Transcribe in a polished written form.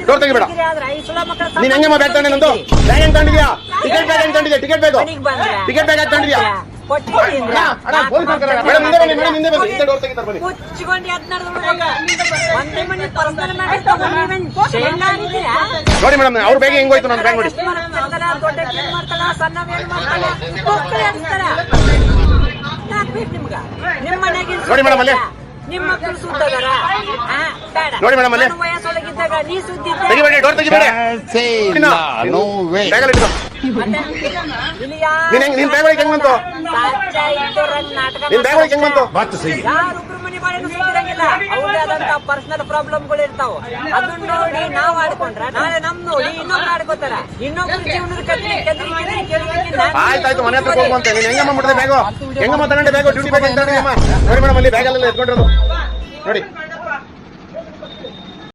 Door ತೆಗಿಬೇಡ. ನೀನ್ ಹೆಂಗಮ್ಮ bag ತಗೊಂಡೆ ನಂದು? ಬ್ಯಾಗ್ ಹೆಂಗ್ ತಗೊಂಡಿದ್ಯಾ? ಟಿಕೆಟ್ ಬ್ಯಾಗ್ ಹೆಂಗ್ ತಗೊಂಡಿದ್ಯಾ? ಟಿಕೆಟ್ ಬ್ಯಾಗ್ ಬ್ಯಾಗ್ ತಗೊಂಡಿದ್ಯಾ? ನೋಡಿ ಮೇಡಮ್, ಅವ್ರ ಬ್ಯಾಗ್ ಹೆಂಗ್ ಹೋಯ್ತು ನನ್ನ ಬ್ಯಾಗ್ ನೋಡಿ. ನೋಡಿ ಮೇಡಮ್ ಅಲ್ಲಿ ನಿಮ್ಮ ಮಕ್ಕಳು ಸುದ್ದಾರ ನೋಡಿ ಮೇಡಮ್ ಅಲ್ಲಿ ವಯಸ್ಸೊಳಗಿದ್ದಾಗ ನೀ ಸುದ್ದಿ ತೆಗಿಬೇಡಿ, ಡೋರ್ ತೆಗಿಬೇಡಿ. ನಿನ್ ಬ್ಯಾಗ್ ಒಳಗೆ ಹೆಂಗ್ ಬಂತು? ನಿನ್ ಬ್ಯಾಗ್ ಒಳಗೆ ಹೆಂಗ್ ಬಂತು? ಯಾರೊಬ್ರು ಮನೆ ಬಾಳೆನು ಸುತ್ತಿರಂಗಿಲ್ಲ. ಅವ್ರದಾದಂತ ಪರ್ಸನಲ್ ಪ್ರಾಬ್ಲಮ್ಗಳು ಇರ್ತಾವ. ಅದನ್ನ ನೋಡಿ ನಾವ್ ಆಡ್ಕೊಂಡ್ರ ನಾಳೆ ನಮ್ ನೋಡಿ ಇನ್ನೊಬ್ರು ಆಡ್ಕೋತಾರ. ಇನ್ನೊಬ್ರು ಜೀವನದ ಕಥೆ ಆಯ್ತಾಯ್ತು, ಮನೆ ಹತ್ರ ಹೋಗುವಂತೆ. ನೀನ್ ಹೆಂಗಮ್ಮ ಮಾಡ್ದೆ ಬ್ಯಾಗು? ಹೆಂಗಮ್ಮ ತಗೊಂಡೆ ಬ್ಯಾಗು? ಡ್ಯೂಟಿ ಬ್ಯಾಗ್ ಅಂತ ನೋಡಿ ಮೇಡಮ್ ಅಲ್ಲಿ ಬ್ಯಾಗ್ ಎಲ್ಲ ಎತ್ಕೊಂಡಿರೋದು ನೋಡಿ.